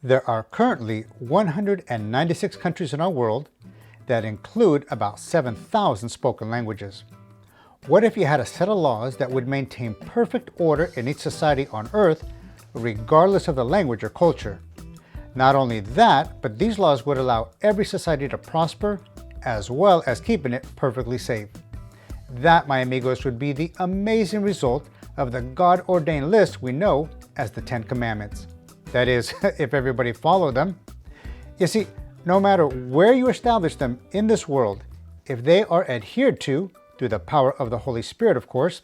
There are currently 196 countries in our world that include about 7,000 spoken languages. What if you had a set of laws that would maintain perfect order in each society on Earth, regardless of the language or culture? Not only that, but these laws would allow every society to prosper, as well as keeping it perfectly safe. That, my amigos, would be the amazing result of the God-ordained list we know as the Ten Commandments. That is, if everybody followed them. You see, no matter where you establish them in this world, if they are adhered to, through the power of the Holy Spirit, of course,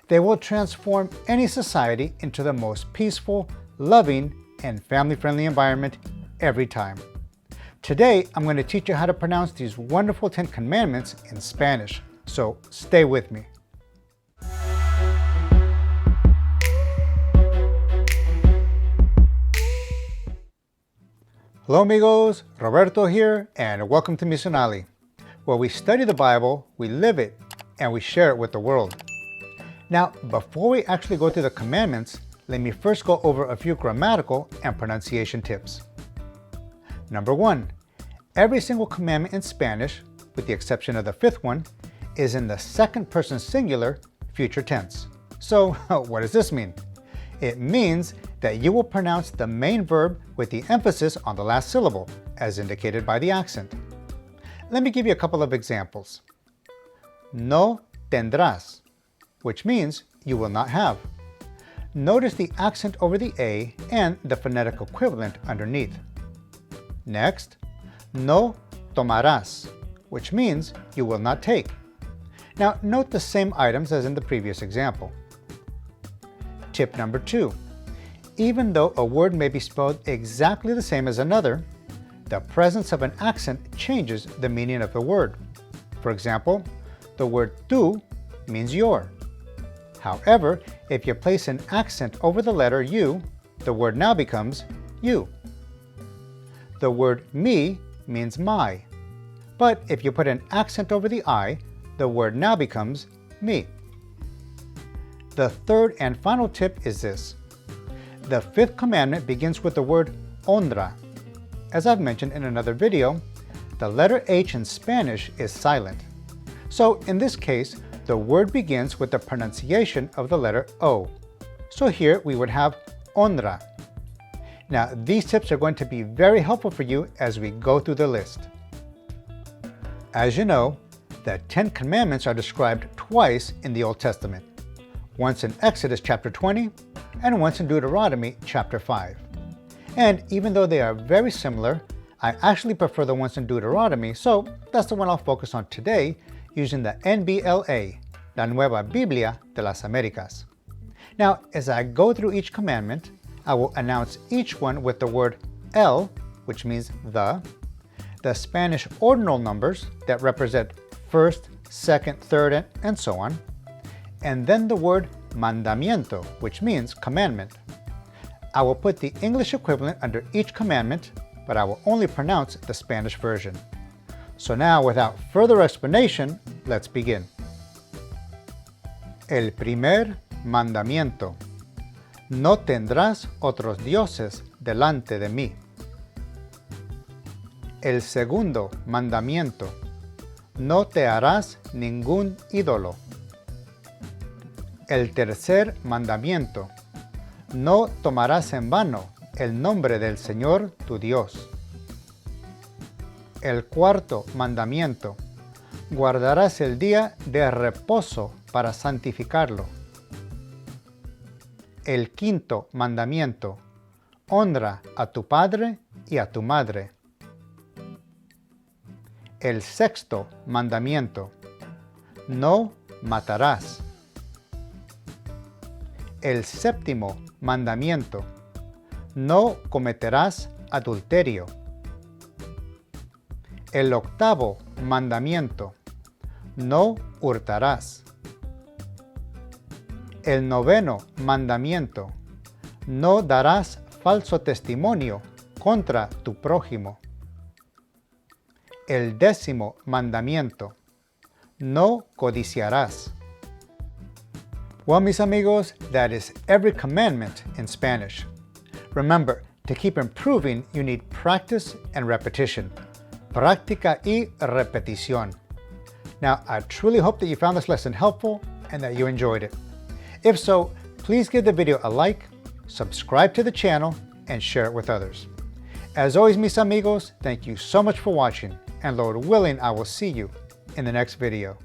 they will transform any society into the most peaceful, loving, and family-friendly environment every time. Today, I'm going to teach you how to pronounce these wonderful 10 Commandments in Spanish, so stay with me. Hello amigos, Roberto here, and welcome to Missionali, where we study the Bible, we live it, and we share it with the world. Now, before we actually go through the commandments, let me first go over a few grammatical and pronunciation tips. Number 1, every single commandment in Spanish, with the exception of the fifth one, is in the second person singular future tense. So, what does this mean? It means that you will pronounce the main verb with the emphasis on the last syllable, as indicated by the accent. Let me give you a couple of examples. No tendrás, which means you will not have. Notice the accent over the A and the phonetic equivalent underneath. Next, no tomarás, which means you will not take. Now, note the same items as in the previous example. Tip number 2. Even though a word may be spelled exactly the same as another, the presence of an accent changes the meaning of the word. For example, the word tú means your. However, if you place an accent over the letter U, the word now becomes you. The word mi means my, but if you put an accent over the I, the word now becomes me. The third and final tip is this. The fifth commandment begins with the word honra. As I've mentioned in another video, the letter H in Spanish is silent. So in this case, the word begins with the pronunciation of the letter O. So here we would have honra. Now these tips are going to be very helpful for you as we go through the list. As you know, the 10 Commandments are described twice in the Old Testament. Once in Exodus chapter 20, and once in Deuteronomy chapter 5. And even though they are very similar, I actually prefer the ones in Deuteronomy, so that's the one I'll focus on today using the NBLA, La Nueva Biblia de las Américas. Now, as I go through each commandment, I will announce each one with the word el, which means the Spanish ordinal numbers that represent first, second, third, and so on, and then the word mandamiento, which means commandment. I will put the English equivalent under each commandment, but I will only pronounce the Spanish version. So now, without further explanation, let's begin. El primer mandamiento. No tendrás otros dioses delante de mí. El segundo mandamiento. No te harás ningún ídolo. El tercer mandamiento. No tomarás en vano el nombre del Señor tu Dios. El cuarto mandamiento. Guardarás el día de reposo para santificarlo. El quinto mandamiento. Honra a tu padre y a tu madre. El sexto mandamiento. No matarás. El séptimo mandamiento. No cometerás adulterio. El octavo mandamiento. No hurtarás. El noveno mandamiento. No darás falso testimonio contra tu prójimo. El décimo mandamiento. No codiciarás. Well, mis amigos, that is every commandment in Spanish. Remember, To keep improving, you need practice and repetition. Práctica y repetición. Now, I truly hope that you found this lesson helpful and that you enjoyed it. If so, please give the video a like, subscribe to the channel, and share it with others. As always, mis amigos, thank you so much for watching, and Lord willing, I will see you in the next video.